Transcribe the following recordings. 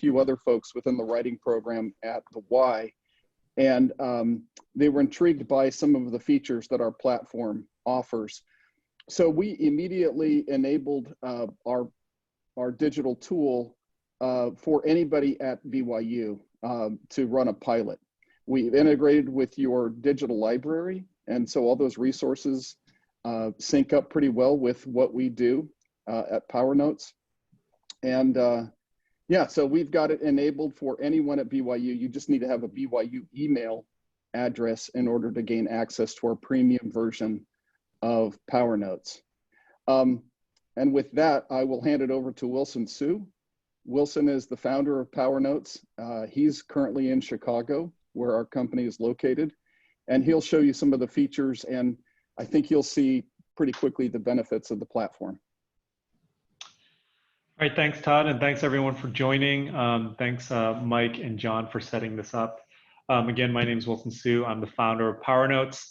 few other folks within the writing program at the Y, and they were intrigued by some of the features that our platform offers. So we immediately enabled our digital tool for anybody at BYU to run a pilot. We've integrated with your digital library, and so all those resources sync up pretty well with what we do at PowerNotes. And yeah, so we've got it enabled for anyone at BYU. You just need to have a BYU email address in order to gain access to our premium version of PowerNotes. And with that, I will hand it over to Wilson Su. Wilson is the founder of PowerNotes. He's currently in Chicago, where our company is located, and he'll show you some of the features, and I think you'll see pretty quickly the benefits of the platform. All right, thanks, Todd, and thanks everyone for joining. Thanks, Mike and John, for setting this up. Again, my name is Wilson Su. I'm the founder of PowerNotes,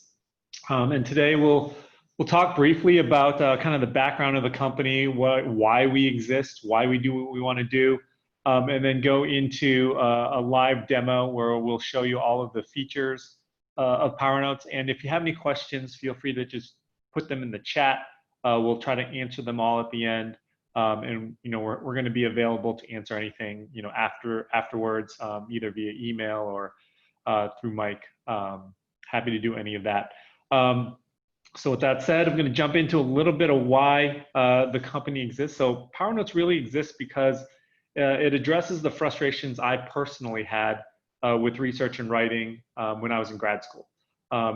and today we'll talk briefly about kind of the background of the company, why we exist, why we do what we want to do, and then go into a live demo where we'll show you all of the features of PowerNotes. And if you have any questions, feel free to just put them in the chat. We'll try to answer them all at the end. And we're going to be available to answer anything afterwards, either via email or through Mike. Happy to do any of that. So with that said, I'm going to jump into a little bit of why the company exists. So PowerNotes really exists because it addresses the frustrations I personally had with research and writing when I was in grad school.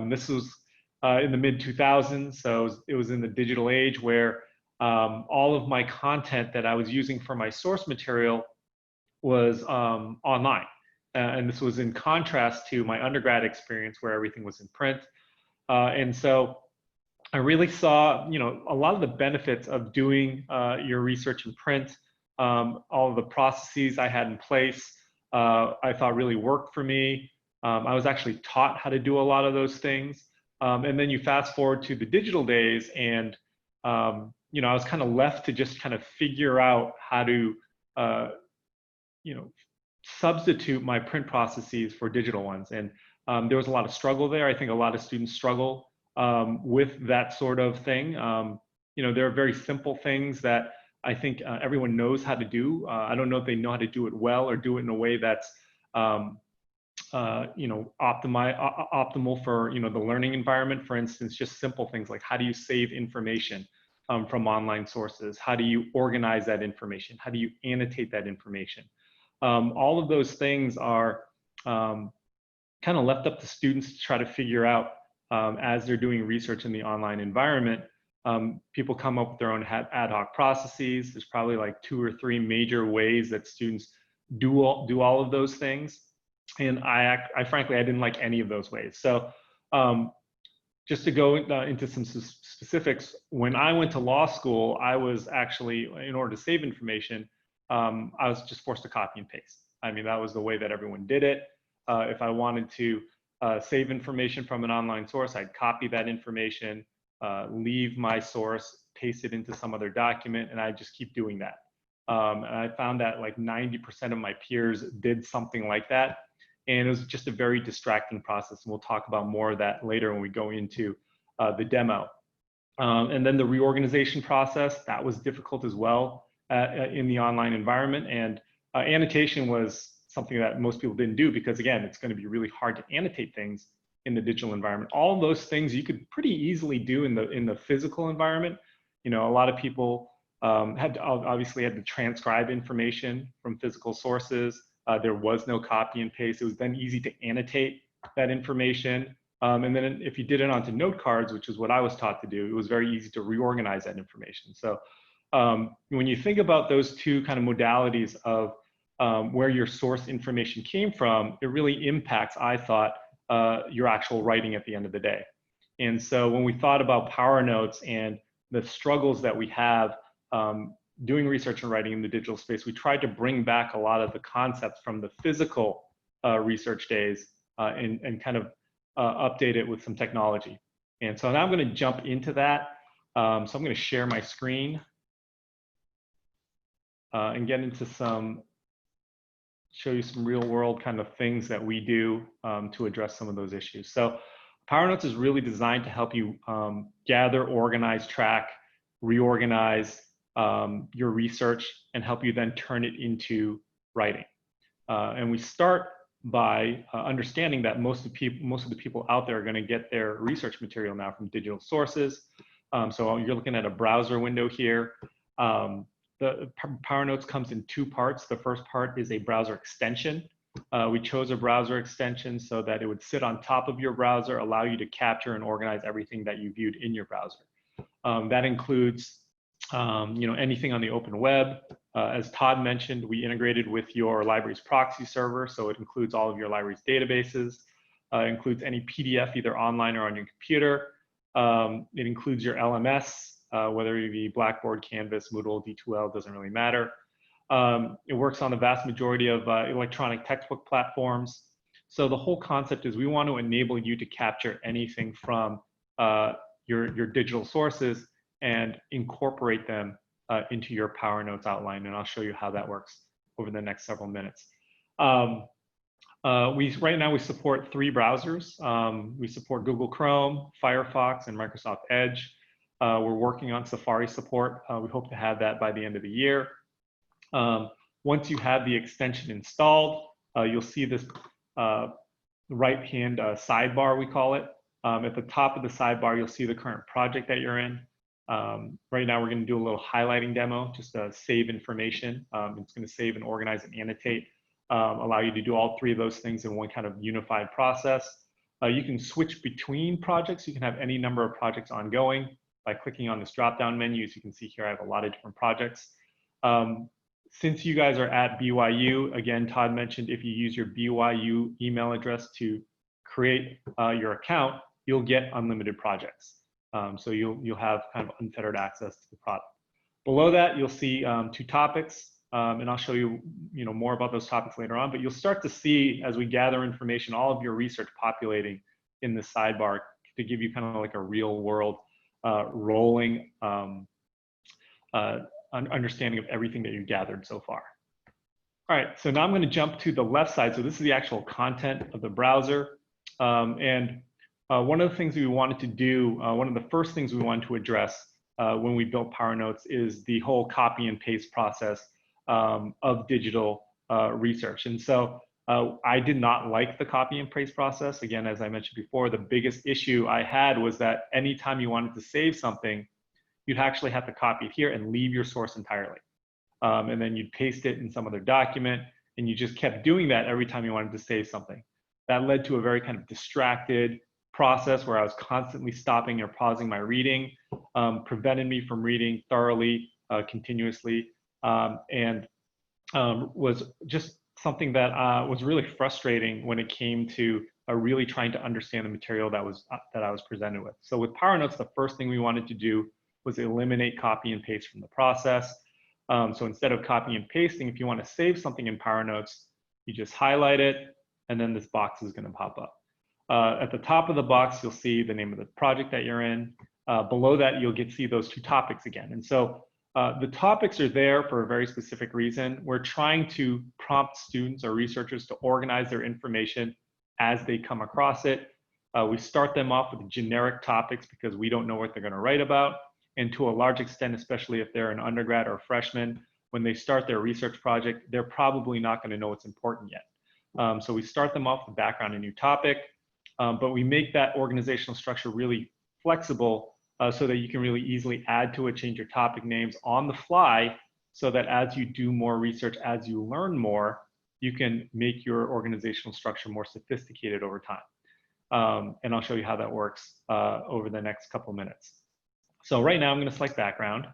This was in the mid-2000s, so it was in the digital age where all of my content that I was using for my source material was online. And this was in contrast to my undergrad experience where everything was in print. And so I really saw, a lot of the benefits of doing your research in print. All of the processes I had in place, I thought really worked for me. I was actually taught how to do a lot of those things. And then you fast forward to the digital days, and I was kind of left to just kind of figure out how to, substitute my print processes for digital ones. And there was a lot of struggle there. I think a lot of students struggle with that sort of thing. There are very simple things that I think everyone knows how to do. I don't know if they know how to do it well or do it in a way that's, optimal for, the learning environment. For instance, just simple things like how do you save information from online sources? How do you organize that information? How do you annotate that information? All of those things are kind of left up to students to try to figure out as they're doing research in the online environment. People come up with their own ad hoc processes. There's probably like 2 or 3 major ways that students do all of those things. And I frankly, I didn't like any of those ways. So just to go into some specifics, when I went to law school, I was actually, in order to save information, I was just forced to copy and paste. I mean, that was the way that everyone did it. If I wanted to save information from an online source, I'd copy that information, leave my source, paste it into some other document, and I just keep doing that. And I found that like 90% of my peers did something like that. And it was just a very distracting process. And we'll talk about more of that later when we go into the demo. And then the reorganization process, that was difficult as well in the online environment. And annotation was something that most people didn't do because, again, it's going to be really hard to annotate things in the digital environment. All of those things you could pretty easily do in the physical environment. A lot of people obviously had to transcribe information from physical sources. There was no copy and paste. It was then easy to annotate that information. And then if you did it onto note cards, which is what I was taught to do, it was very easy to reorganize that information. So when you think about those two kind of modalities of where your source information came from, it really impacts, I thought, your actual writing at the end of the day. And so when we thought about PowerNotes and the struggles that we have doing research and writing in the digital space, we tried to bring back a lot of the concepts from the physical research days and kind of update it with some technology. And so now I'm going to jump into that. So I'm going to share my screen and get into some show you some real world kind of things that we do to address some of those issues. So PowerNotes is really designed to help you gather, organize, track, reorganize your research, and help you then turn it into writing. And we start by understanding that most of the people out there are going to get their research material now from digital sources. So you're looking at a browser window here. The PowerNotes comes in two parts. The first part is a browser extension. We chose a browser extension so that it would sit on top of your browser, allow you to capture and organize everything that you viewed in your browser. That includes anything on the open web. As Todd mentioned, we integrated with your library's proxy server, so it includes all of your library's databases. It includes any PDF, either online or on your computer. It includes your LMS, whether it be Blackboard, Canvas, Moodle, D2L, doesn't really matter. It works on the vast majority of electronic textbook platforms. So the whole concept is we want to enable you to capture anything from your digital sources and incorporate them into your PowerNotes outline. And I'll show you how that works over the next several minutes. Right now we support 3 browsers. We support Google Chrome, Firefox, and Microsoft Edge. We're working on Safari support. We hope to have that by the end of the year. Once you have the extension installed, you'll see this right-hand sidebar, we call it. At the top of the sidebar, you'll see the current project that you're in. Right now, we're going to do a little highlighting demo, just to save information. It's going to save and organize and annotate, allow you to do all 3 of those things in one kind of unified process. You can switch between projects. You can have any number of projects ongoing by clicking on this drop-down menu. As you can see here, I have a lot of different projects. Since you guys are at BYU, again, Todd mentioned if you use your BYU email address to create your account, you'll get unlimited projects. So you'll have kind of unfettered access to the product. Below that, you'll see 2 topics, and I'll show you, more about those topics later on. But you'll start to see, as we gather information, all of your research populating in the sidebar to give you kind of like a real world rolling understanding of everything that you've gathered so far. All right, so now I'm going to jump to the left side. So this is the actual content of the browser. One of the things we wanted to do, one of the first things we wanted to address when we built PowerNotes is the whole copy and paste process of digital research. And so I did not like the copy and paste process. Again, as I mentioned before, the biggest issue I had was that anytime you wanted to save something, you'd actually have to copy it here and leave your source entirely. And then you'd paste it in some other document, and you just kept doing that every time you wanted to save something. That led to a very kind of distracted process where I was constantly stopping or pausing my reading, prevented me from reading thoroughly, continuously, and was just something that was really frustrating when it came to really trying to understand the material that I was presented with. So with PowerNotes, the first thing we wanted to do was eliminate copy and paste from the process. So instead of copying and pasting, if you want to save something in PowerNotes, you just highlight it, and then this box is going to pop up. At the top of the box, you'll see the name of the project that you're in. Below that, you'll see those 2 topics again. And so the topics are there for a very specific reason. We're trying to prompt students or researchers to organize their information as they come across it. We start them off with generic topics because we don't know what they're going to write about. And to a large extent, especially if they're an undergrad or a freshman, when they start their research project, they're probably not going to know what's important yet. So we start them off with background, a new topic, but we make that organizational structure really flexible so that you can really easily add to it, change your topic names on the fly, so that as you do more research, as you learn more, you can make your organizational structure more sophisticated over time. And I'll show you how that works over the next couple minutes. So right now I'm going to select background.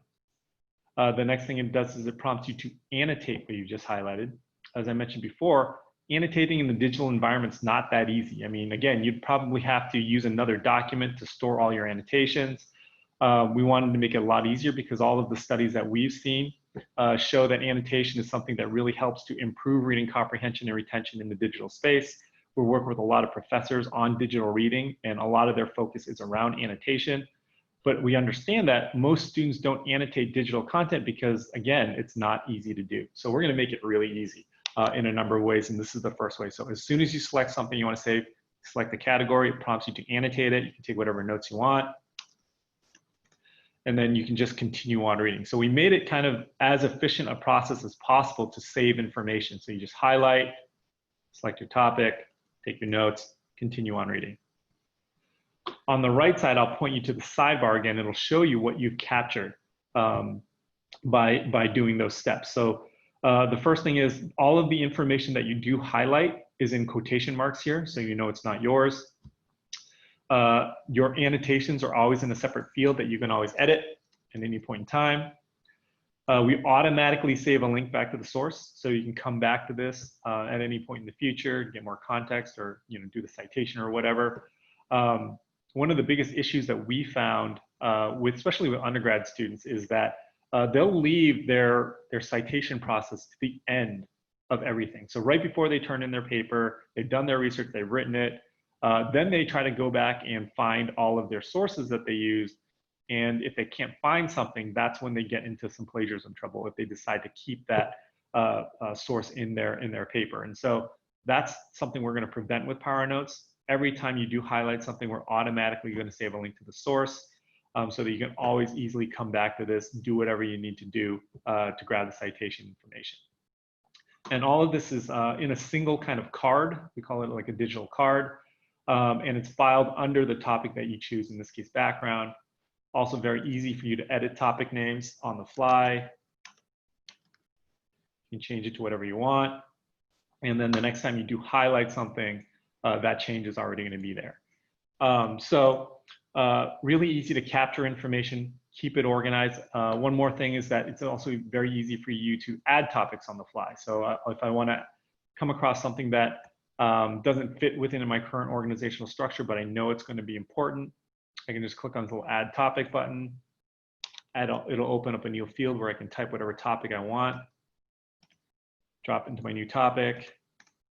The next thing it does is it prompts you to annotate what you just highlighted. As I mentioned before, annotating in the digital environment's not that easy. I mean, again, you'd probably have to use another document to store all your annotations. We wanted to make it a lot easier because all of the studies that we've seen show that annotation is something that really helps to improve reading comprehension and retention in the digital space. We work with a lot of professors on digital reading, and a lot of their focus is around annotation. But we understand that most students don't annotate digital content because, again, it's not easy to do. So we're going to make it really easy. in a number of ways, and this is the first way. So as soon as you select something you want to save, select the category, it prompts you to annotate it. You can take whatever notes you want, and then you can just continue on reading. So we made it kind of as efficient a process as possible to save information. So you just highlight, select your topic, take your notes, continue on reading. On the right side, I'll point you to the sidebar again. It'll show you what you've captured by doing those steps. So the first thing is all of the information that you do highlight is in quotation marks here, so you know it's not yours. Your annotations are always in a separate field that you can always edit at any point in time. We automatically save a link back to the source, so you can come back to this at any point in the future, get more context, or do the citation or whatever. One of the biggest issues that we found, especially with undergrad students, is that they'll leave their citation process to the end of everything. So right before they turn in their paper, they've done their research, they've written it, then they try to go back and find all of their sources that they used. And if they can't find something, that's when they get into some plagiarism trouble if they decide to keep that source in their paper. And so that's something we're going to prevent with PowerNotes. Every time you do highlight something, we're automatically going to save a link to the source so that you can always easily come back to this, do whatever you need to do to grab the citation information. And all of this is in a single kind of card. We call it like a digital card. And it's filed under the topic that you choose, in this case, background. Also very easy for you to edit topic names on the fly. You can change it to whatever you want. And then the next time you do highlight something, that change is already going to be there. Really easy to capture information, keep it organized. One more thing is that it's also very easy for you to add topics on the fly. So if I want to come across something that doesn't fit within my current organizational structure, but I know it's going to be important, I can just click on this little add topic button. It'll open up a new field where I can type whatever topic I want, drop into my new topic,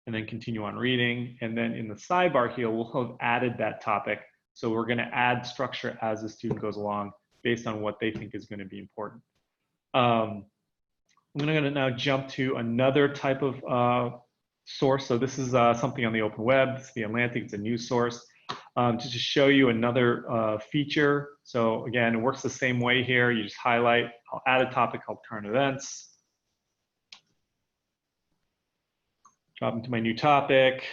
and then continue on reading. And then in the sidebar here, we'll have added that topic. So we're going to add structure as the student goes along based on what they think is going to be important. I'm going to now jump to another type of source. So this is something on the open web. It's the Atlantic. It's a news source. To just show you another feature. So again, it works the same way here. You just highlight, I'll add a topic called current events. Drop into my new topic.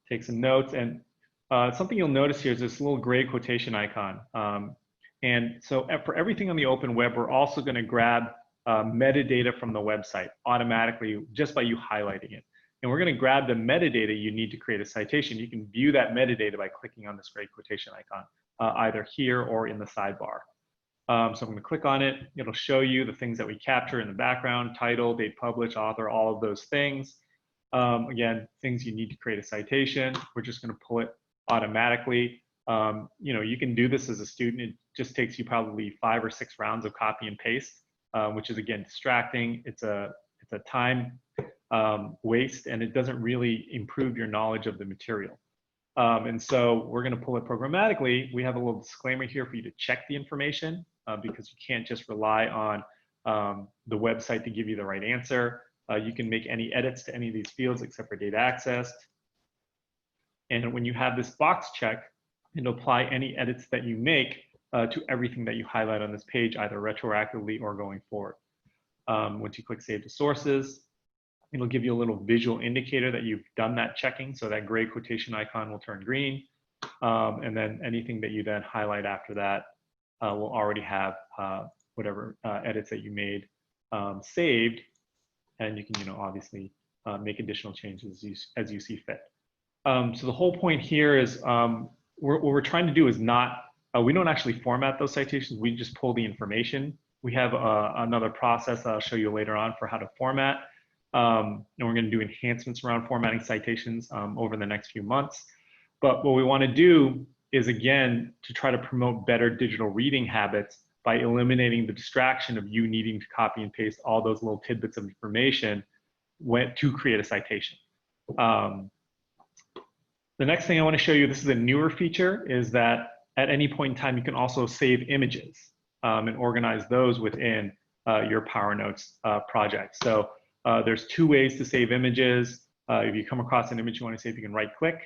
Take some notes, and something you'll notice here is this little gray quotation icon. And so for everything on the open web, we're also going to grab metadata from the website automatically just by you highlighting it. And we're going to grab the metadata you need to create a citation. You can view that metadata by clicking on this gray quotation icon, either here or in the sidebar. So I'm going to click on it. It'll show you the things that we capture in the background: title, date published, author, all of those things. Again, things you need to create a citation. We're just going to pull it automatically. You can do this as a student. It just takes you probably 5 or 6 rounds of copy and paste, which is, again, distracting. It's a time waste, and it doesn't really improve your knowledge of the material. And so we're going to pull it programmatically. We have a little disclaimer here for you to check the information because you can't just rely on the website to give you the right answer. You can make any edits to any of these fields except for data accessed. And when you have this box checked, it'll apply any edits that you make to everything that you highlight on this page, either retroactively or going forward. Once you click Save to Sources, it'll give you a little visual indicator that you've done that checking. So that gray quotation icon will turn green. And then anything that you then highlight after that will already have whatever edits that you made saved. And you can, obviously make additional changes as you see fit. So the whole point here is what we're trying to do is not, we don't actually format those citations. We just pull the information. We have another process that I'll show you later on for how to format. And we're going to do enhancements around formatting citations over the next few months. But what we want to do is, again, to try to promote better digital reading habits by eliminating the distraction of you needing to copy and paste all those little tidbits of information to create a citation. The next thing I want to show you, this is a newer feature, is that at any point in time, you can also save images and organize those within your PowerNotes project. So there's two ways to save images. If you come across an image you want to save, you can right-click,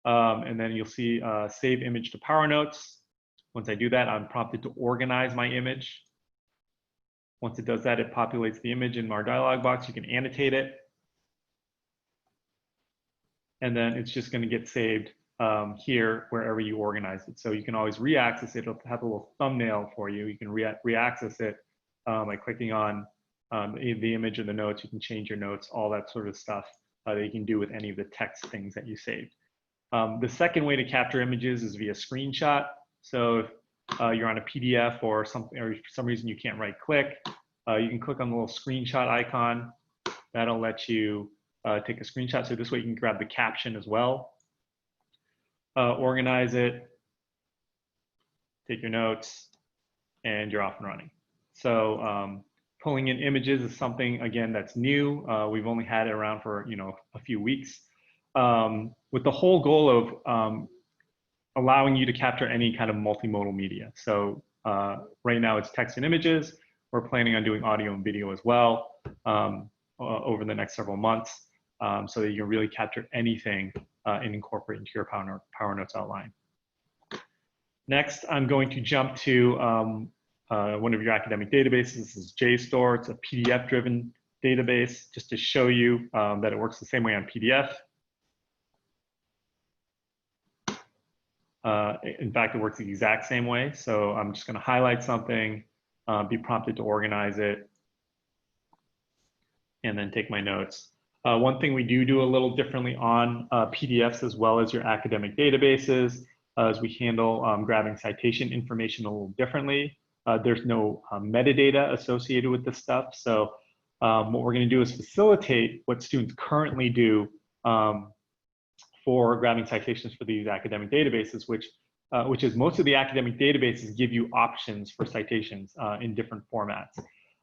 and then you'll see Save Image to PowerNotes. Once I do that, I'm prompted to organize my image. Once it does that, it populates the image in our dialog box. You can annotate it. And then it's just going to get saved here wherever you organize it. So you can always re-access it. It'll have a little thumbnail for you. You can re-access it by clicking on the image or the notes. You can change your notes, all that sort of stuff that you can do with any of the text things that you saved. The second way to capture images is via screenshot. So if you're on a PDF or something, or for some reason you can't right-click, you can click on the little screenshot icon. That'll let you take a screenshot. So this way you can grab the caption as well. Organize it, take your notes, and you're off and running. So pulling in images is something, again, that's new. We've only had it around for a few weeks, with the whole goal of allowing you to capture any kind of multimodal media. So right now it's text and images. We're planning on doing audio and video as well over the next several months, so that you can really capture anything and incorporate into your PowerNotes outline. Next, I'm going to jump to one of your academic databases. This is JSTOR. It's a PDF-driven database, just to show you that it works the same way on PDF. In fact, it works the exact same way. So I'm just going to highlight something, be prompted to organize it, and then take my notes. One thing we do a little differently on PDFs as well as your academic databases is we handle grabbing citation information a little differently. There's no metadata associated with this stuff. So what we're going to do is facilitate what students currently do for grabbing citations for these academic databases, which is most of the academic databases give you options for citations in different formats.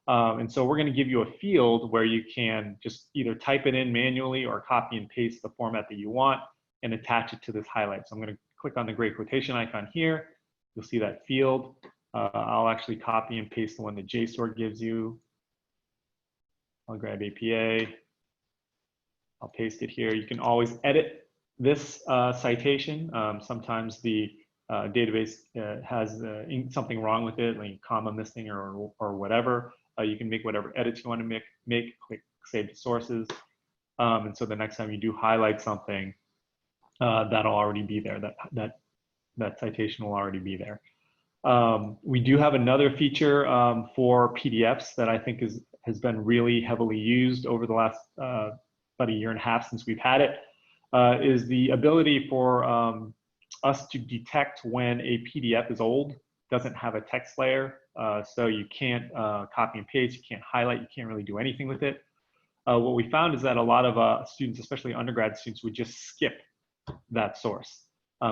And so we're going to give you a field where you can just either type it in manually or copy and paste the format that you want and attach it to this highlight. So I'm going to click on the gray quotation icon here. You'll see that field. I'll actually copy and paste the one that JSTOR gives you. I'll grab APA. I'll paste it here. You can always edit this citation. Sometimes the database has something wrong with it, like comma missing or whatever. You can make whatever edits you want to make, click Save to Sources. And so the next time you do highlight something, that'll already be there. That citation will already be there. We do have another feature for PDFs that I think has been really heavily used over the last about a year and a half since we've had it, is the ability for us to detect when a PDF is old, doesn't have a text layer, so you can't copy and paste, you can't highlight, you can't really do anything with it. What we found is that a lot of students, especially undergrad students, would just skip that source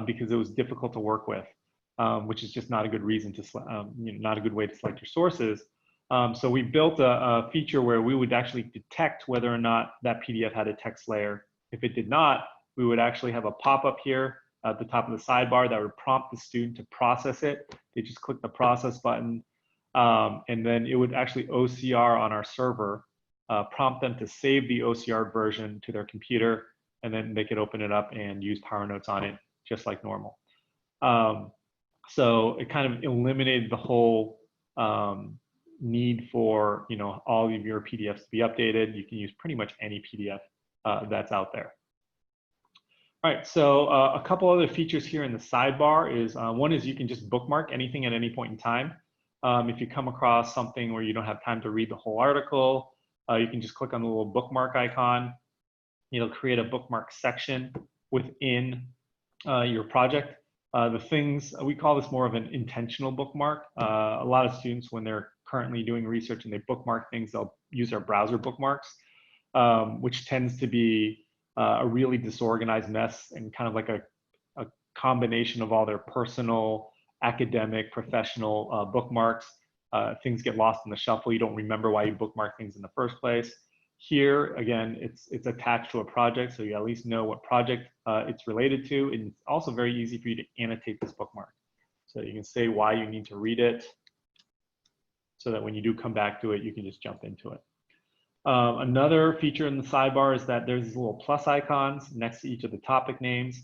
because it was difficult to work with, which is just not a good reason to, not a good way to select your sources. So we built a feature where we would actually detect whether or not that PDF had a text layer. If it did not, we would actually have a pop-up here at the top of the sidebar that would prompt the student to process it. They just click the process button, and then it would actually OCR on our server, prompt them to save the OCR version to their computer, and then they could open it up and use PowerNotes on it just like normal. So it kind of eliminated the whole need for all of your PDFs to be updated. You can use pretty much any PDF that's out there. All right, so a couple other features here in the sidebar is one is you can just bookmark anything at any point in time. If you come across something where you don't have time to read the whole article, you can just click on the little bookmark icon. It'll create a bookmark section within your project. The things, we call this more of an intentional bookmark. A lot of students, when they're currently doing research and they bookmark things, they'll use their browser bookmarks, which tends to be a really disorganized mess and kind of like a combination of all their personal, academic, professional bookmarks. Things get lost in the shuffle. You don't remember why you bookmark things in the first place. Here, again, it's attached to a project, so you at least know what project it's related to. And it's also very easy for you to annotate this bookmark. So you can say why you need to read it. so that when you do come back to it, you can just jump into it. Another feature in the sidebar is that there's these little plus icons next to each of the topic names.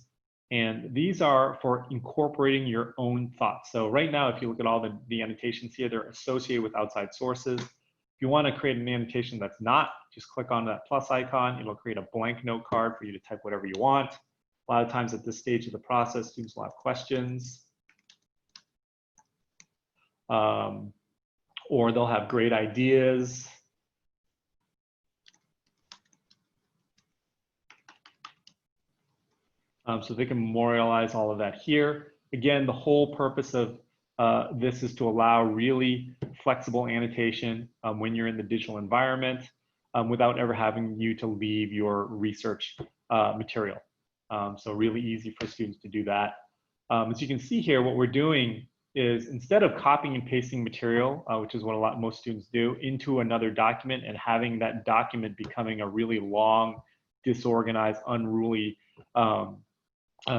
And these are for incorporating your own thoughts. So right now, if you look at all the annotations here, they're associated with outside sources. If you want to create an annotation that's not, just click on that plus icon. It'll create a blank note card for you to type whatever you want. A lot of times at this stage of the process, students will have questions. Or they'll have great ideas. So they can memorialize all of that here. Again, the whole purpose of this is to allow really flexible annotation when you're in the digital environment without ever having you to leave your research material. So really easy for students to do that. As you can see here, what we're doing is instead of copying and pasting material, which is what most students do, into another document and having that document becoming a really long, disorganized, unruly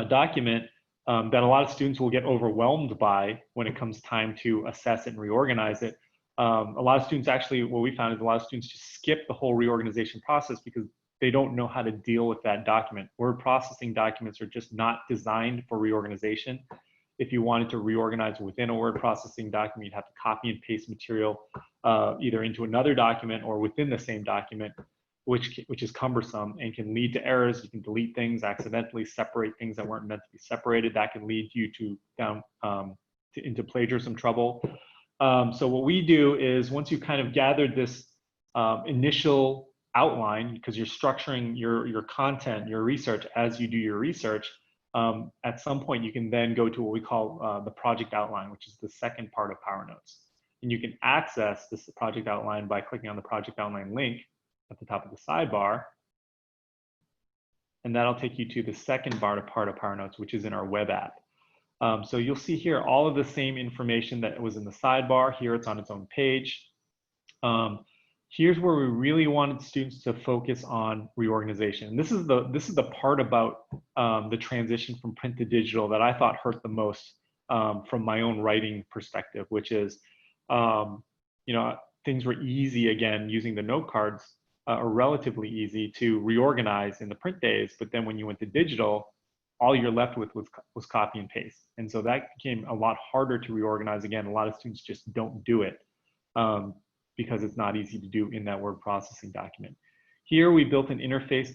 document that a lot of students will get overwhelmed by when it comes time to assess it and reorganize it. A lot of students actually, what we found is a lot of students just skip the whole reorganization process because they don't know how to deal with that document. Word processing documents are just not designed for reorganization. If you wanted to reorganize within a word processing document, you'd have to copy and paste material either into another document or within the same document, which is cumbersome and can lead to errors. You can delete things, accidentally separate things that weren't meant to be separated. That can lead you into plagiarism trouble. So what we do is once you've kind of gathered this initial outline, because you're structuring your content, your research as you do your research, at some point you can then go to what we call the project outline, which is the second part of PowerNotes. And you can access this project outline by clicking on the project outline link at the top of the sidebar. And that'll take you to the second part of PowerNotes, which is in our web app. So you'll see here all of the same information that was in the sidebar. Here it's on its own page. Here's where we really wanted students to focus on reorganization. And this is the part about the transition from print to digital that I thought hurt the most from my own writing perspective, which is, things were easy again using the note cards, or relatively easy to reorganize in the print days. But then when you went to digital, all you're left with was copy and paste. And so that became a lot harder to reorganize. Again, a lot of students just don't do it because it's not easy to do in that word processing document. Here we built an interface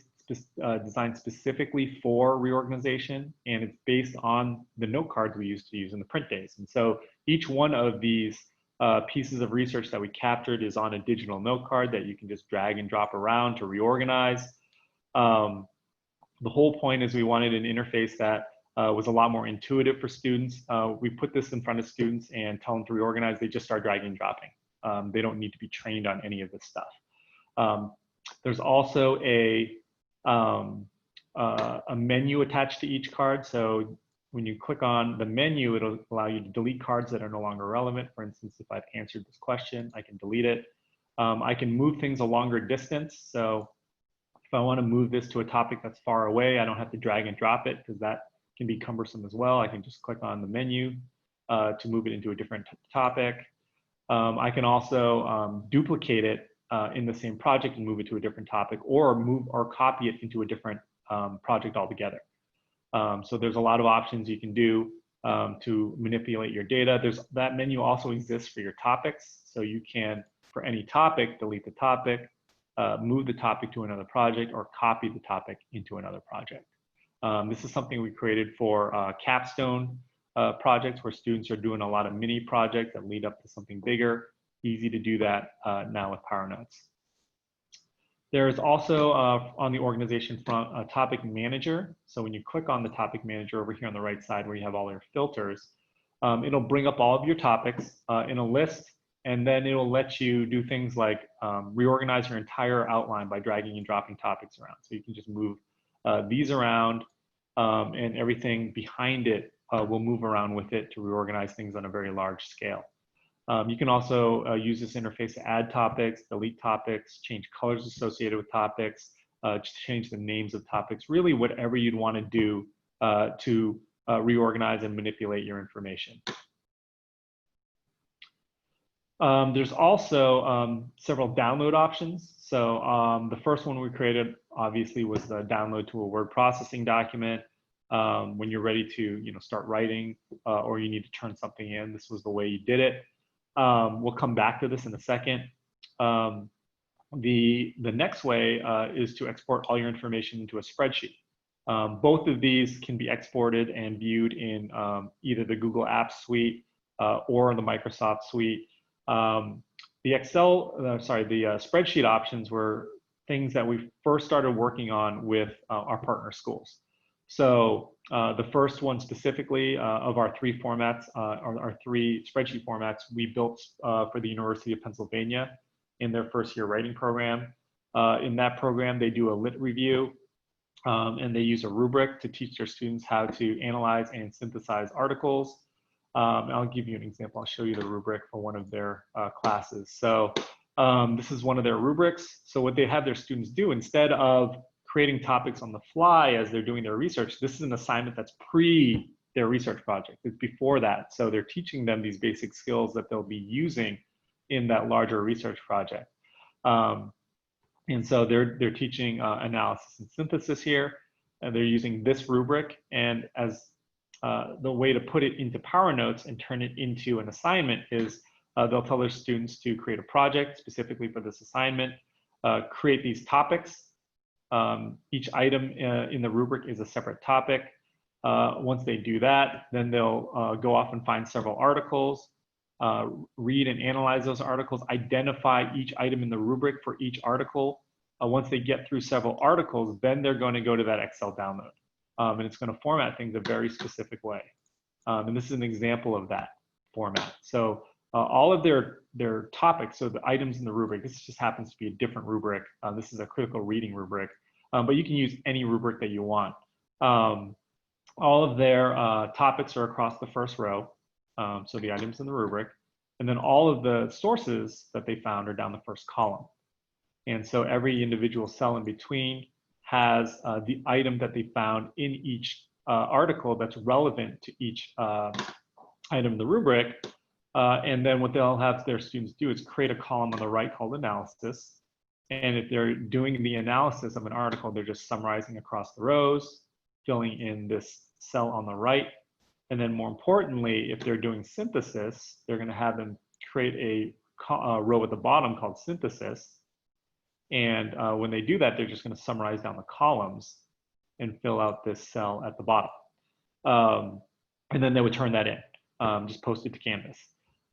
designed specifically for reorganization, and it's based on the note cards we used to use in the print days. And so each one of these pieces of research that we captured is on a digital note card that you can just drag and drop around to reorganize. The whole point is we wanted an interface that was a lot more intuitive for students. We put this in front of students and tell them to reorganize. They just start dragging and dropping. They don't need to be trained on any of this stuff. There's also a menu attached to each card. So when you click on the menu, it'll allow you to delete cards that are no longer relevant. For instance, if I've answered this question, I can delete it. I can move things a longer distance. So if I want to move this to a topic that's far away, I don't have to drag and drop it because that can be cumbersome as well. I can just click on the menu to move it into a different topic. I can also duplicate it in the same project and move it to a different topic, or copy it into a different project altogether. So there's a lot of options you can do to manipulate your data. That menu also exists for your topics. So you can, for any topic, delete the topic, move the topic to another project, or copy the topic into another project. This is something we created for capstone projects where students are doing a lot of mini projects that lead up to something bigger. Easy to do that now with PowerNotes. There is also on the organization front a topic manager. So when you click on the topic manager over here on the right side where you have all your filters, it'll bring up all of your topics in a list, and then it'll let you do things like reorganize your entire outline by dragging and dropping topics around. So you can just move these around and everything behind it will move around with it to reorganize things on a very large scale. You can also use this interface to add topics, delete topics, change colors associated with topics, change the names of topics, really whatever you'd want to do to reorganize and manipulate your information. There's also several download options. So the first one we created obviously was the download to a word processing document. When you're ready to start writing or you need to turn something in, this was the way you did it. We'll come back to this in a second. The next way is to export all your information into a spreadsheet. Both of these can be exported and viewed in either the Google Apps Suite or the Microsoft Suite. The spreadsheet options were things that we first started working on with our partner schools. So the first one specifically of our three formats, our three spreadsheet formats, we built for the University of Pennsylvania in their first year writing program. In that program, they do a lit review and they use a rubric to teach their students how to analyze and synthesize articles. I'll give you an example. I'll show you the rubric for one of their classes. So this is one of their rubrics. So what they have their students do, instead of creating topics on the fly as they're doing their research, this is an assignment that's pre their research project. It's before that. So they're teaching them these basic skills that they'll be using in that larger research project. And so they're teaching analysis and synthesis here, and they're using this rubric. And as the way to put it into PowerNotes and turn it into an assignment is they'll tell their students to create a project specifically for this assignment, create these topics. Each item in the rubric is a separate topic. Once they do that, then they'll go off and find several articles, read and analyze those articles, identify each item in the rubric for each article. Once they get through several articles, then they're going to go to that Excel download. And it's going to format things a very specific way. And this is an example of that format. So all of their topics, so the items in the rubric, this just happens to be a different rubric. This is a critical reading rubric, but you can use any rubric that you want. All of their topics are across the first row, so the items in the rubric, and then all of the sources that they found are down the first column. And so every individual cell in between has the item that they found in each article that's relevant to each item in the rubric. And then what they'll have their students do is create a column on the right called analysis. And if they're doing the analysis of an article, they're just summarizing across the rows, filling in this cell on the right. And then more importantly, if they're doing synthesis, they're going to have them create a row at the bottom called synthesis. And when they do that, they're just going to summarize down the columns and fill out this cell at the bottom. And then they would turn that in, just post it to Canvas.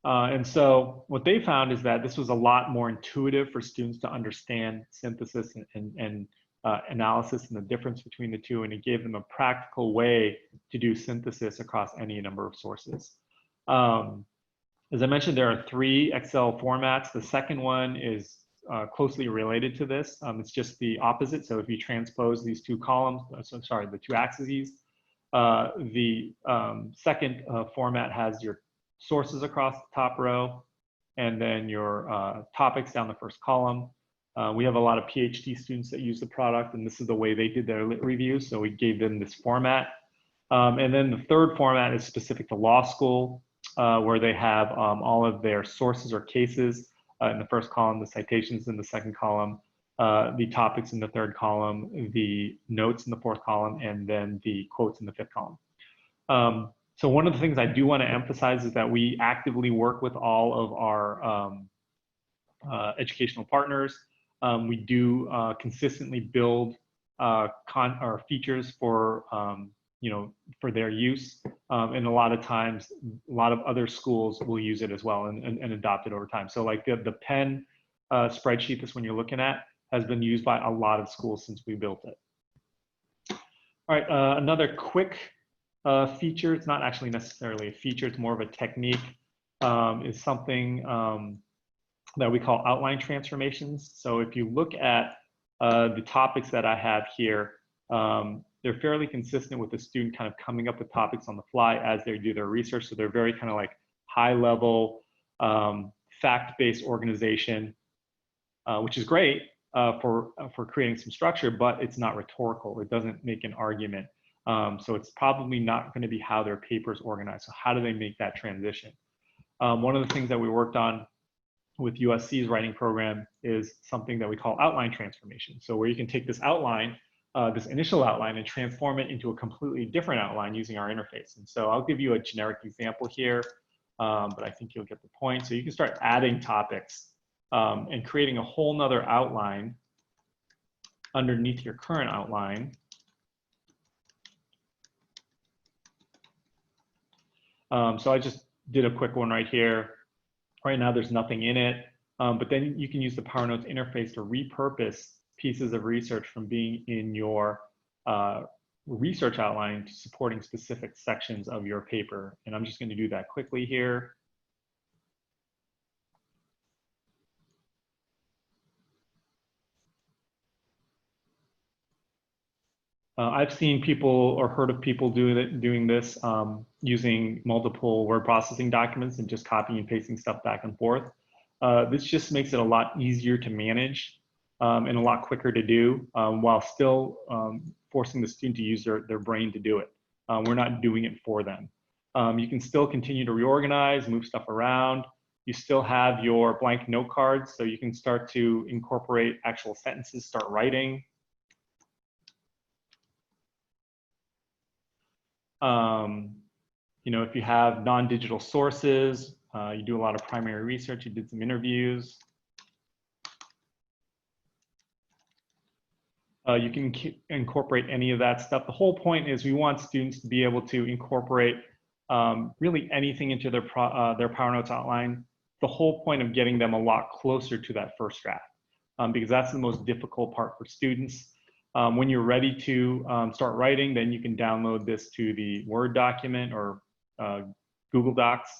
And so what they found is that this was a lot more intuitive for students to understand synthesis and analysis and the difference between the two, and it gave them a practical way to do synthesis across any number of sources. As I mentioned, there are three Excel formats. The second one is closely related to this. It's just the opposite. So if you transpose these two columns, the two axes, the second format has your sources across the top row, and then your topics down the first column. We have a lot of PhD students that use the product, and this is the way they did their lit review. So we gave them this format. And then the third format is specific to law school, where they have all of their sources or cases in the first column, the citations in the second column, the topics in the third column, the notes in the fourth column, and then the quotes in the fifth column. So one of the things I do want to emphasize is that we actively work with all of our educational partners. We do consistently build or features for for their use, and a lot of times, a lot of other schools will use it as well and adopt it over time. So like the Penn spreadsheet, this one you're looking at, has been used by a lot of schools since we built it. All right, another quick feature, it's not actually necessarily a feature, it's more of a technique, is something that we call outline transformations. So if you look at the topics that I have here, they're fairly consistent with the student kind of coming up with topics on the fly as they do their research. So they're very kind of like high level, fact-based organization, which is great for creating some structure, but it's not rhetorical. It doesn't make an argument. So it's probably not going to be how their paper's organized. So how do they make that transition? One of the things that we worked on with USC's writing program is something that we call outline transformation. So where you can take this outline, this initial outline, and transform it into a completely different outline using our interface. And so I'll give you a generic example here, but I think you'll get the point. So you can start adding topics and creating a whole nother outline underneath your current outline. So I just did a quick one right here. Right now, there's nothing in it, but then you can use the PowerNotes interface to repurpose pieces of research from being in your research outline to supporting specific sections of your paper. And I'm just going to do that quickly here. I've seen people or heard of people doing this using multiple word processing documents and just copying and pasting stuff back and forth. This just makes it a lot easier to manage and a lot quicker to do while still forcing the student to use their brain to do it. We're not doing it for them. You can still continue to reorganize, move stuff around. You still have your blank note cards, so you can start to incorporate actual sentences, start writing. You know, if you have non-digital sources, you do a lot of primary research, you did some interviews. You can incorporate any of that stuff. The whole point is we want students to be able to incorporate really anything into their PowerNotes outline. The whole point of getting them a lot closer to that first draft, because that's the most difficult part for students. When you're ready to start writing, then you can download this to the Word document or Google Docs.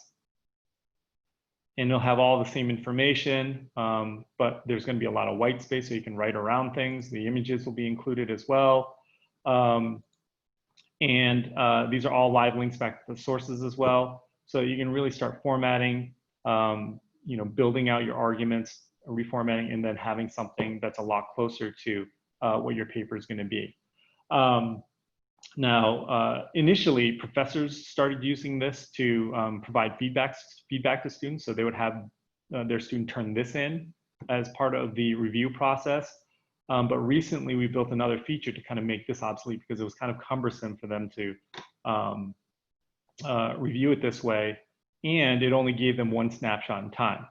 And it'll have all the same information, but there's going to be a lot of white space so you can write around things. The images will be included as well. And these are all live links back to the sources as well. So you can really start formatting, you know, building out your arguments, reformatting, and then having something that's a lot closer to what your paper is going to be. Now, initially, professors started using this to provide feedback to students. So they would have their student turn this in as part of the review process. But recently, we built another feature to kind of make this obsolete because it was kind of cumbersome for them to review it this way. And it only gave them one snapshot in time.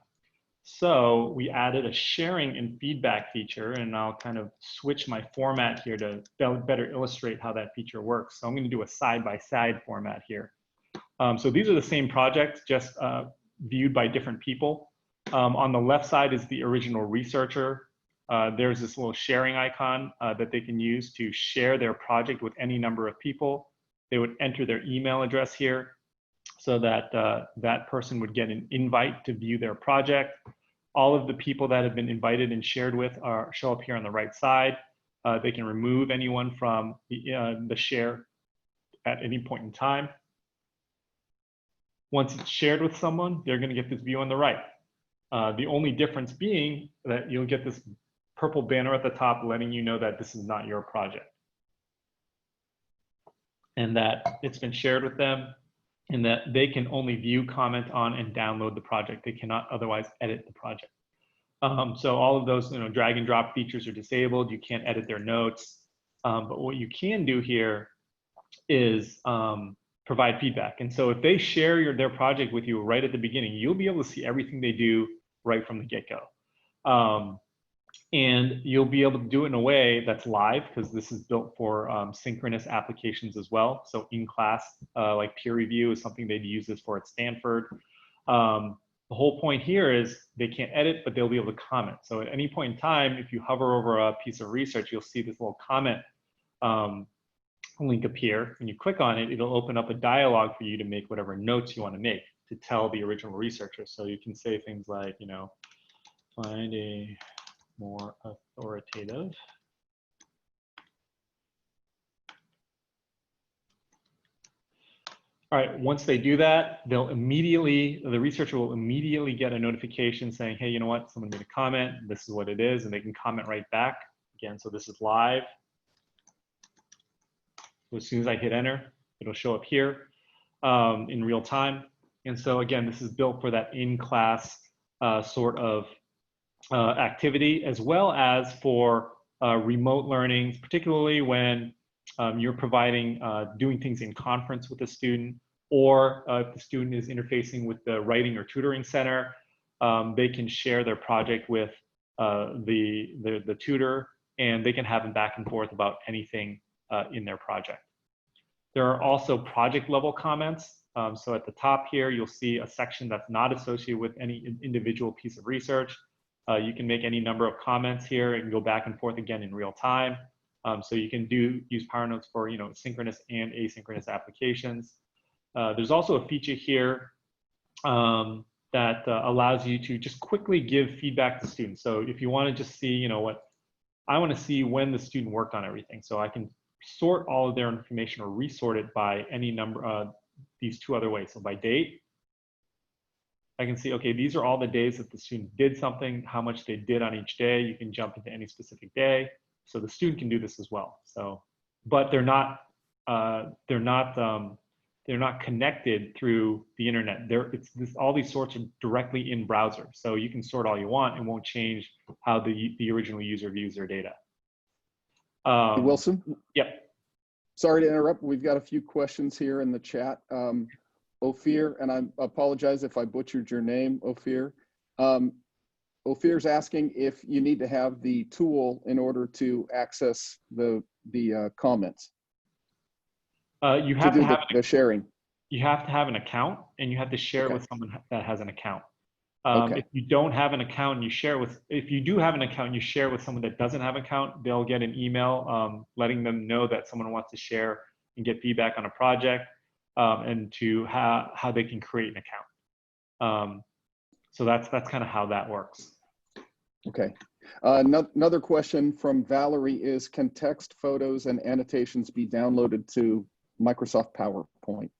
So we added a sharing and feedback feature, and I'll kind of switch my format here to better illustrate how that feature works. So I'm going to do a side-by-side format here. So these are the same projects, just viewed by different people. On the left side is the original researcher. There's this little sharing icon that they can use to share their project with any number of people. They would enter their email address here so that that person would get an invite to view their project. All of the people that have been invited and shared with show up here on the right side. They can remove anyone from the share at any point in time. Once it's shared with someone, they're going to get this view on the right. The only difference being that you'll get this purple banner at the top letting you know that this is not your project, and that it's been shared with them, and that they can only view, comment on, and download the project. They cannot otherwise edit the project. So all of those, you know, drag and drop features are disabled. You can't edit their notes. But what you can do here is provide feedback. And so if they share their project with you right at the beginning, you'll be able to see everything they do right from the get-go. And you'll be able to do it in a way that's live, because this is built for synchronous applications as well. So in class, like peer review is something they'd use this for at Stanford. The whole point here is they can't edit, but they'll be able to comment. So at any point in time, if you hover over a piece of research, you'll see this little comment link appear. When you click on it, it'll open up a dialogue for you to make whatever notes you want to make to tell the original researcher. So you can say things like, you know, find a more authoritative All right, once they do that, the researcher will immediately get a notification saying, hey, you know what, someone made a comment, this is what it is, and they can comment right back. Again, so this is live. So as soon as I hit enter, it'll show up here in real time. And so again, this is built for that in-class sort of activity, as well as for remote learning, particularly when you're providing, doing things in conference with a student, or if the student is interfacing with the writing or tutoring center, they can share their project with the tutor, and they can have them back and forth about anything in their project. There are also project level comments. So at the top here, you'll see a section that's not associated with any individual piece of research. You can make any number of comments here and go back and forth again in real time. So you can use PowerNotes for synchronous and asynchronous applications. There's also a feature here that allows you to just quickly give feedback to students. So if you want to just see, what I want to see when the student worked on everything, so I can sort all of their information or resort it by any number, these two other ways. So by date, I can see, okay, these are all the days that the student did something, how much they did on each day. You can jump into any specific day. So the student can do this as well. So, but they're not connected through the internet. All these sorts are directly in browser. So you can sort all you want and won't change how the original user views their data. Wilson? Yep. Sorry to interrupt. We've got a few questions here in the chat. Ophir, and I apologize if I butchered your name, Ophir. Ophir's asking if you need to have the tool in order to access the comments. You have to have the sharing. You have to have an account, and you have to share Okay. with someone that has an account. Okay. If you don't have an account, if you do have an account and you share with someone that doesn't have an account, they'll get an email letting them know that someone wants to share and get feedback on a project, and to how they can create an account. So that's kind of how that works. Okay. Another question from Valerie is, can text, photos, and annotations be downloaded to Microsoft PowerPoint?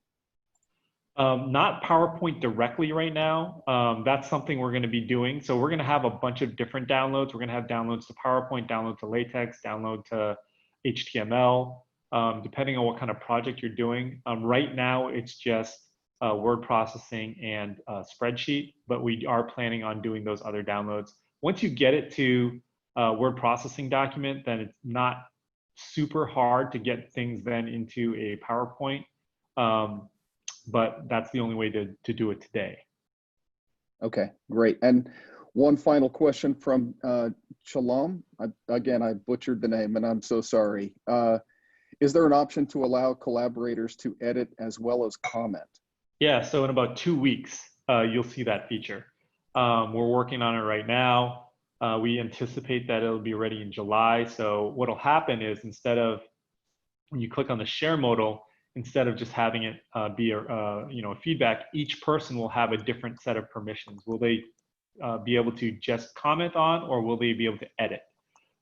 Not PowerPoint directly right now. That's something we're going to be doing. So we're going to have a bunch of different downloads. We're going to have downloads to PowerPoint, download to LaTeX, download to HTML, depending on what kind of project you're doing. Right now, it's just word processing and spreadsheet, but we are planning on doing those other downloads. Once you get it to word processing document, then it's not super hard to get things then into a PowerPoint. But that's the only way to do it today. Okay, great. And one final question from Shalom. Again, I butchered the name and I'm so sorry. Is there an option to allow collaborators to edit as well as comment? Yeah, so in about 2 weeks, you'll see that feature. We're working on it right now. We anticipate that it'll be ready in July. So what'll happen is, instead of, when you click on the share modal, instead of just having it be a feedback, each person will have a different set of permissions. Will they be able to just comment on, or will they be able to edit?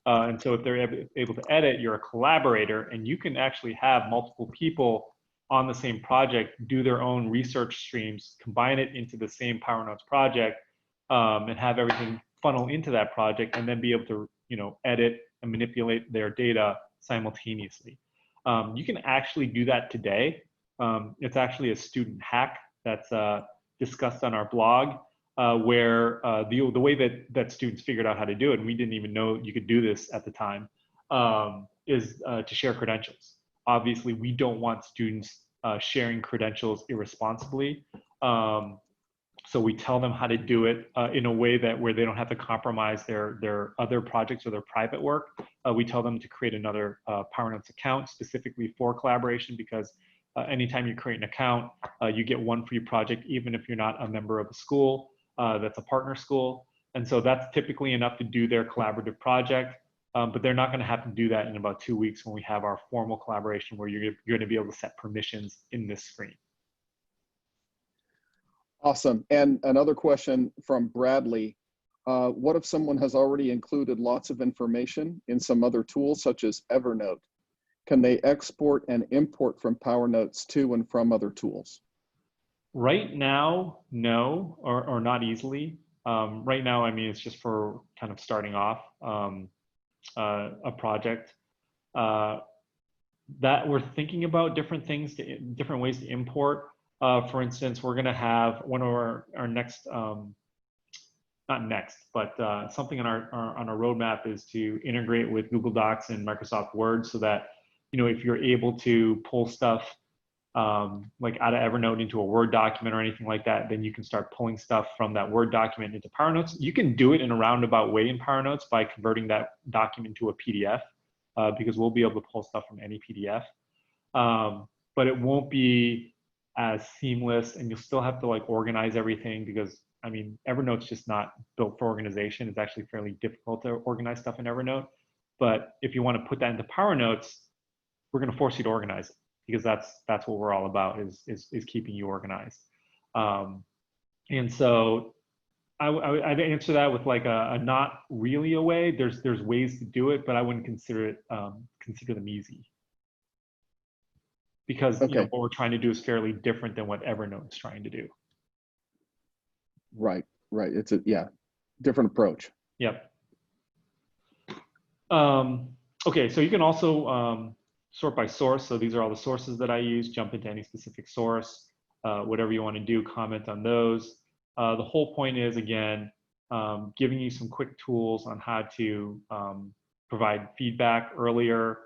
And so if they're able to edit, you're a collaborator, and you can actually have multiple people on the same project do their own research streams, combine it into the same PowerNotes project, and have everything funnel into that project, and then be able to edit and manipulate their data simultaneously. You can actually do that today. It's actually a student hack that's discussed on our blog, where the way that students figured out how to do it, and we didn't even know you could do this at the time, is to share credentials. Obviously, we don't want students sharing credentials irresponsibly. So we tell them how to do it in a way where they don't have to compromise their other projects or their private work. We tell them to create another PowerNotes account specifically for collaboration, because anytime you create an account, you get one free project, even if you're not a member of a school that's a partner school. And so that's typically enough to do their collaborative project. But they're not going to have to do that in about 2 weeks, when we have our formal collaboration, where you're going to be able to set permissions in this screen. Awesome. And another question from Bradley. What if someone has already included lots of information in some other tool, such as Evernote? Can they export and import from PowerNotes to and from other tools? Right now, no, or not easily. Right now, I mean, it's just for kind of starting off a project. That we're thinking about different things, different ways to import. For instance, we're going to have one of our next not next, but something on our roadmap is to integrate with Google Docs and Microsoft Word so that, if you're able to pull stuff like out of Evernote into a Word document or anything like that, then you can start pulling stuff from that Word document into PowerNotes. You can do it in a roundabout way in PowerNotes by converting that document to a PDF because we'll be able to pull stuff from any PDF. But it won't be as seamless, and you'll still have to like organize everything because Evernote's just not built for organization. It's actually fairly difficult to organize stuff in Evernote. But if you want to put that into PowerNotes, we're going to force you to organize it because that's what we're all about is keeping you organized. And so I'd answer that with like a not really a way. There's ways to do it, but I wouldn't consider them easy. Because Okay. what we're trying to do is fairly different than what Evernote is trying to do. Right. It's a different approach. Yep. Okay, so you can also sort by source. So these are all the sources that I use. Jump into any specific source, whatever you want to do, comment on those. The whole point is, again, giving you some quick tools on how to provide feedback earlier.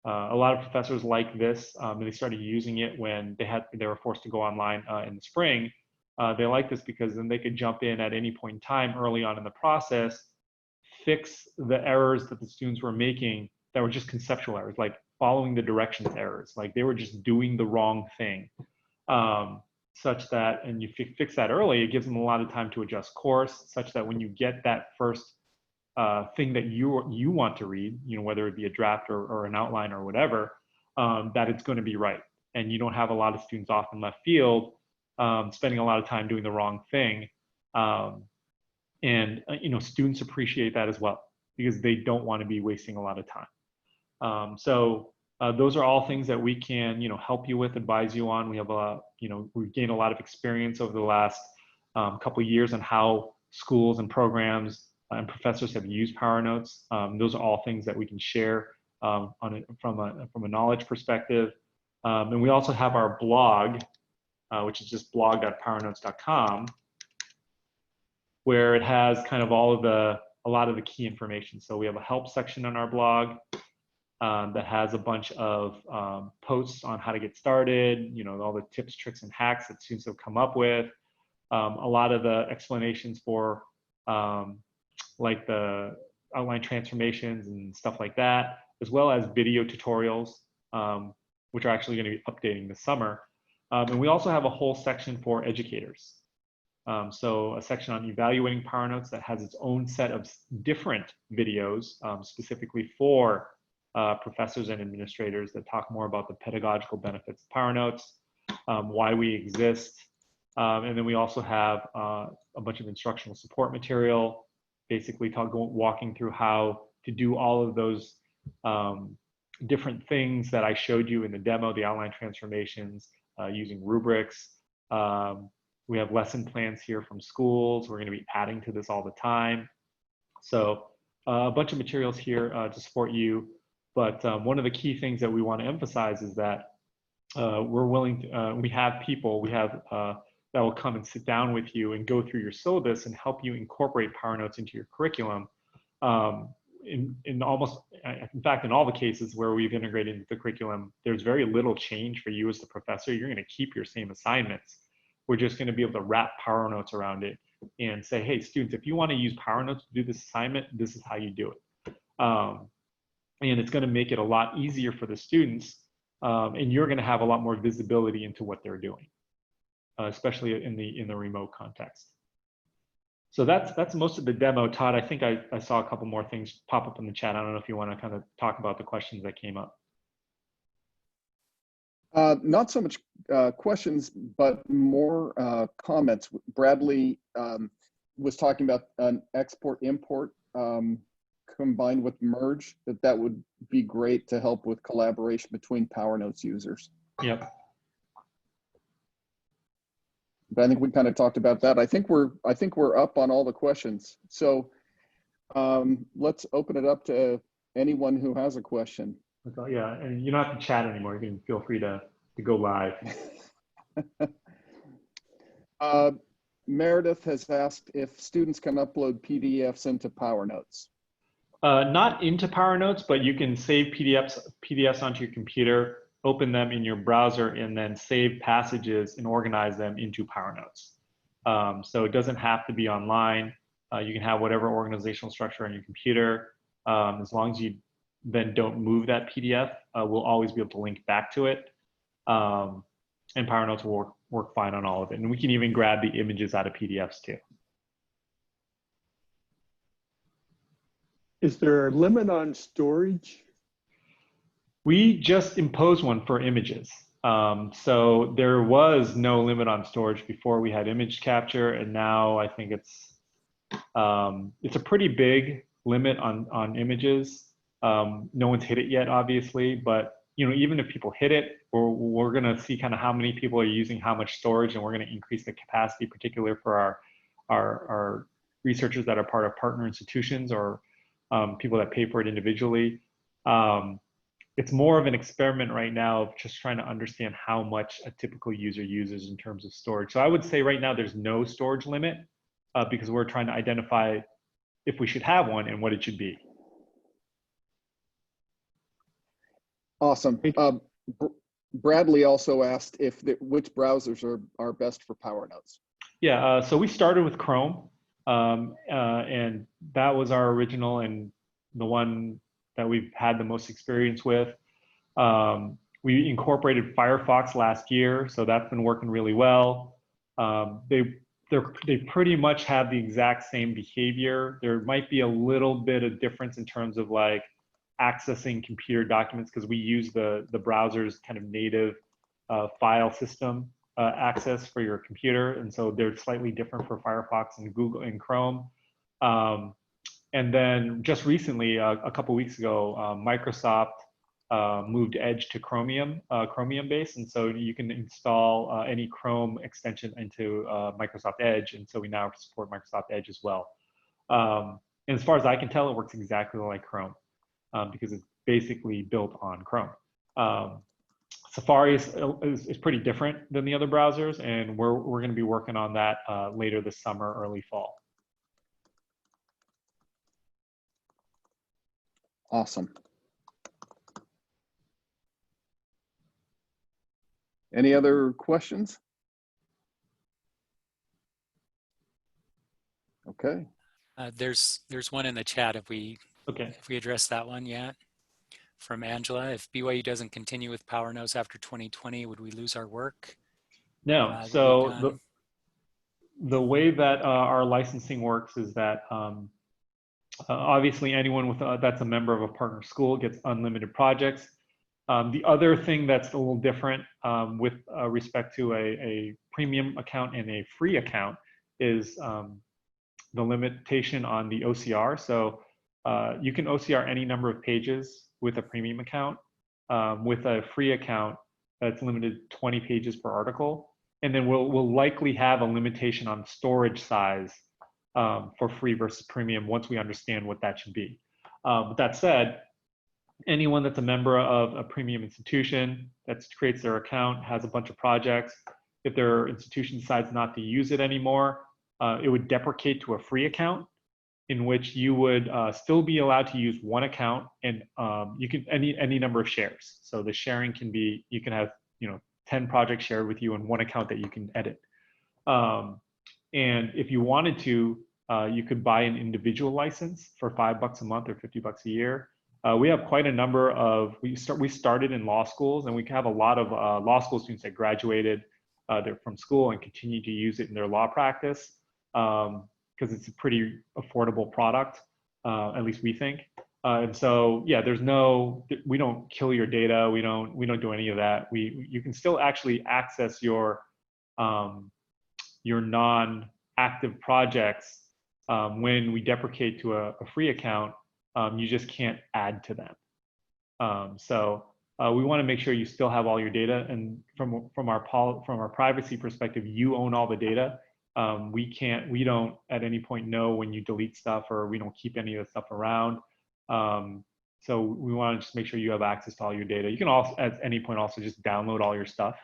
A lot of professors like this, and they started using it when they were forced to go online in the spring. They like this because then they could jump in at any point in time early on in the process, fix the errors that the students were making that were just conceptual errors, like following the directions errors, like they were just doing the wrong thing. Such that, and you fix that early, it gives them a lot of time to adjust course, such that when you get that first thing that you want to read, whether it be a draft or an outline or whatever, that it's going to be right. And you don't have a lot of students off in left field spending a lot of time doing the wrong thing. And students appreciate that as well because they don't want to be wasting a lot of time. So those are all things that we can help you with, advise you on. We have we've gained a lot of experience over the last couple of years on how schools and programs and professors have used PowerNotes. Those are all things that we can share from a knowledge perspective. And we also have our blog, which is just blog.powernotes.com, where it has kind of a lot of the key information. So we have a help section on our blog that has a bunch of posts on how to get started, all the tips, tricks, and hacks that students have come up with. A lot of the explanations for like the outline transformations and stuff like that, as well as video tutorials, which are actually going to be updating this summer. And we also have a whole section for educators. So a section on evaluating PowerNotes that has its own set of different videos specifically for professors and administrators that talk more about the pedagogical benefits of PowerNotes, why we exist. And then we also have a bunch of instructional support material, basically walking through how to do all of those different things that I showed you in the demo, the outline transformations, using rubrics. We have lesson plans here from schools. We're going to be adding to this all the time. So a bunch of materials here to support you. But one of the key things that we want to emphasize is that we're willing to, we have people, that will come and sit down with you and go through your syllabus and help you incorporate PowerNotes into your curriculum. In fact, in all the cases where we've integrated into the curriculum, there's very little change for you as the professor. You're going to keep your same assignments. We're just going to be able to wrap PowerNotes around it and say, hey, students, if you want to use PowerNotes to do this assignment, this is how you do it. And it's going to make it a lot easier for the students, and you're going to have a lot more visibility into what they're doing, especially in the remote context. So that's most of the demo. Todd, I think I saw a couple more things pop up in the chat. I don't know if you want to kind of talk about the questions that came up. Not so much questions, but more comments. Bradley was talking about an export-import combined with merge, that would be great to help with collaboration between PowerNotes users. Yep. But I think we kind of talked about that. I think we're up on all the questions. So let's open it up to anyone who has a question. Yeah, and you don't have to chat anymore. You can feel free to go live. Meredith has asked if students can upload PDFs into PowerNotes. Not into PowerNotes, but you can save PDFs onto your computer, open them in your browser, and then save passages and organize them into PowerNotes. So it doesn't have to be online. You can have whatever organizational structure on your computer. As long as you then don't move that PDF, we'll always be able to link back to it. And PowerNotes will work fine on all of it. And we can even grab the images out of PDFs too. Is there a limit on storage? We just imposed one for images. So there was no limit on storage before we had image capture, and now I think it's a pretty big limit on images. No one's hit it yet, obviously, but even if people hit it, we're going to see kind of how many people are using how much storage, and we're going to increase the capacity, particularly for our researchers that are part of partner institutions or people that pay for it individually. It's more of an experiment right now of just trying to understand how much a typical user uses in terms of storage. So I would say right now there's no storage limit because we're trying to identify if we should have one and what it should be. Awesome. Bradley also asked which browsers are best for PowerNotes. Yeah, so we started with Chrome, and that was our original and the one that we've had the most experience with. We incorporated Firefox last year, so that's been working really well. They pretty much have the exact same behavior. There might be a little bit of difference in terms of like accessing computer documents because we use the browser's kind of native file system access for your computer, and so they're slightly different for Firefox and Google and Chrome. And then just recently, a couple weeks ago, Microsoft moved Edge to Chromium base, and so you can install any Chrome extension into Microsoft Edge, and so we now support Microsoft Edge as well. And as far as I can tell, it works exactly like Chrome because it's basically built on Chrome. Safari is pretty different than the other browsers, and we're going to be working on that later this summer, early fall. Awesome. Any other questions? Okay. There's one in the chat. If we address that one yet, from Angela. If BYU doesn't continue with PowerNotes after 2020, would we lose our work? No. So the way that our licensing works is that obviously anyone that's a member of a partner school gets unlimited projects. The other thing that's a little different with respect to a premium account and a free account is the limitation on the OCR. So you can OCR any number of pages with a premium account. With a free account, it's limited 20 pages per article. And then we'll likely have a limitation on storage size for free versus premium once we understand what that should be. With that said, anyone that's a member of a premium institution that creates their account, has a bunch of projects, if their institution decides not to use it anymore, it would deprecate to a free account, in which you would still be allowed to use one account, and you can any number of shares. So the sharing can be, you can have 10 projects shared with you in one account that you can edit. And if you wanted to, you could buy an individual license for $5 a month or $50 a year. We have quite a number of, we started in law schools, and we have a lot of law school students that graduated from school and continue to use it in their law practice because it's a pretty affordable product, at least we think. And so, yeah, we don't kill your data. We don't do any of that. You can still actually access your non-active projects when we deprecate to a free account. You just can't add to them. So we want to make sure you still have all your data, and from our privacy perspective, you own all the data. We don't at any point know when you delete stuff, or we don't keep any of the stuff around. So we want to just make sure you have access to all your data. You can also at any point also just download all your stuff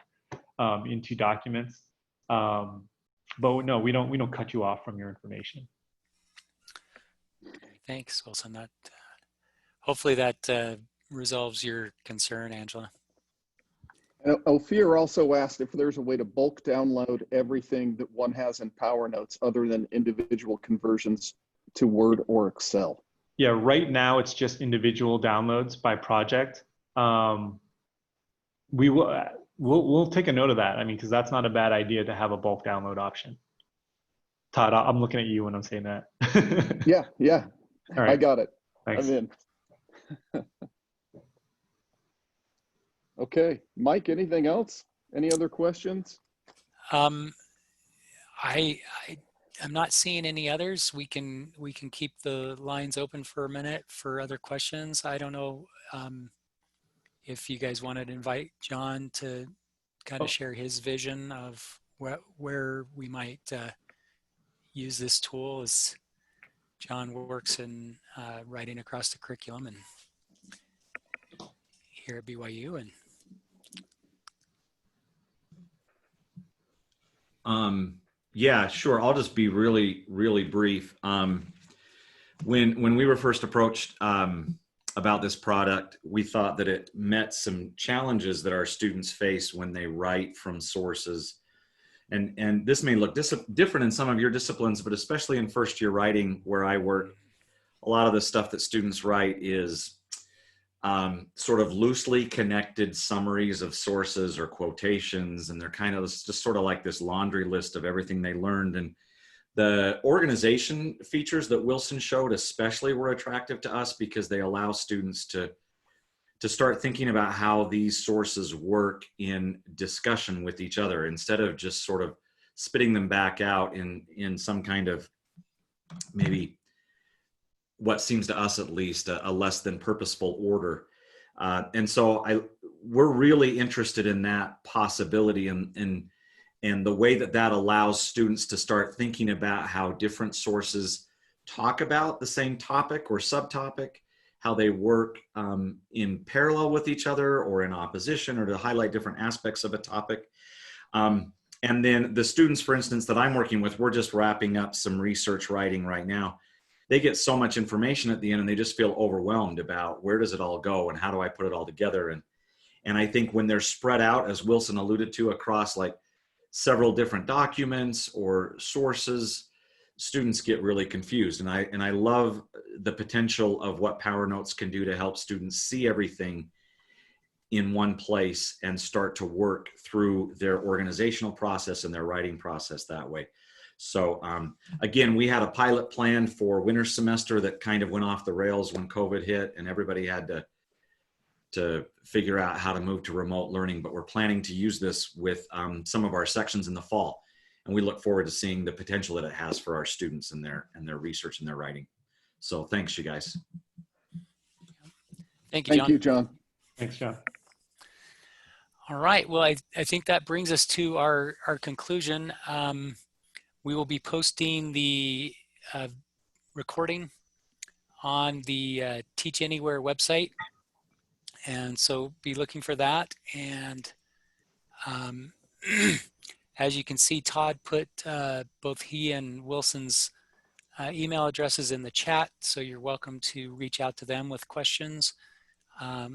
into documents. But no, we don't cut you off from your information. Thanks, Wilson. That hopefully that resolves your concern, Angela. Ophir also asked if there's a way to bulk download everything that one has in PowerNotes other than individual conversions to Word or Excel. Yeah, right now it's just individual downloads by project. We'll take a note of that. I mean, because that's not a bad idea to have a bulk download option. Todd, I'm looking at you when I'm saying that. Yeah. All right. I got it. Thanks. I'm in. Okay, Mike, anything else? Any other questions? I'm not seeing any others. We can keep the lines open for a minute for other questions. I don't know if you guys wanted to invite John to kind of share his vision of where we might use this tool, as John works in writing across the curriculum and here at BYU. And yeah, sure. I'll just be really, really brief. When we were first approached about this product, we thought that it met some challenges that our students face when they write from sources. And this may look different in some of your disciplines, but especially in first year writing where I work, a lot of the stuff that students write is sort of loosely connected summaries of sources or quotations, and they're kind of just sort of like this laundry list of everything they learned. And the organization features that Wilson showed especially were attractive to us because they allow students to start thinking about how these sources work in discussion with each other instead of just sort of spitting them back out in some kind of maybe what seems to us at least a less than purposeful order. And so we're really interested in that possibility and the way that allows students to start thinking about how different sources talk about the same topic or subtopic, how they work in parallel with each other or in opposition, or to highlight different aspects of a topic. And then the students, for instance, that I'm working with, we're just wrapping up some research writing right now. They get so much information at the end and they just feel overwhelmed about where does it all go and how do I put it all together. And I think when they're spread out, as Wilson alluded to, across like several different documents or sources, students get really confused. And I love the potential of what PowerNotes can do to help students see everything in one place and start to work through their organizational process and their writing process that way. So again, we had a pilot plan for winter semester that kind of went off the rails when COVID hit and everybody had to figure out how to move to remote learning, but we're planning to use this with some of our sections in the fall. And we look forward to seeing the potential that it has for our students and their research and their writing. So thanks, you guys. thank you, John. Thank you, John. Thanks, John. All right. Well, I think that brings us to our conclusion. We will be posting the recording on the Teach Anywhere website. And so be looking for that. And as you can see, Todd put both he and Wilson's email addresses in the chat. So you're welcome to reach out to them with questions.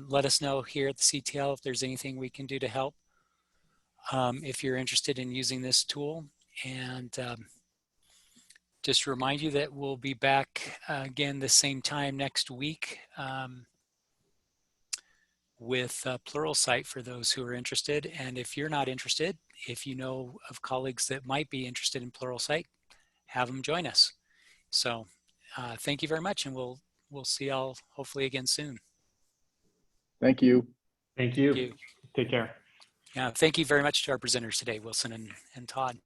Let us know here at the CTL if there's anything we can do to help if you're interested in using this tool. And just to remind you that we'll be back again the same time next week with Pluralsight for those who are interested. And if you're not interested, if you know of colleagues that might be interested in Pluralsight, have them join us. So thank you very much, and we'll see y'all hopefully again soon. Thank you. Thank you. Thank you. Take care. Yeah, thank you very much to our presenters today, Wilson and Todd.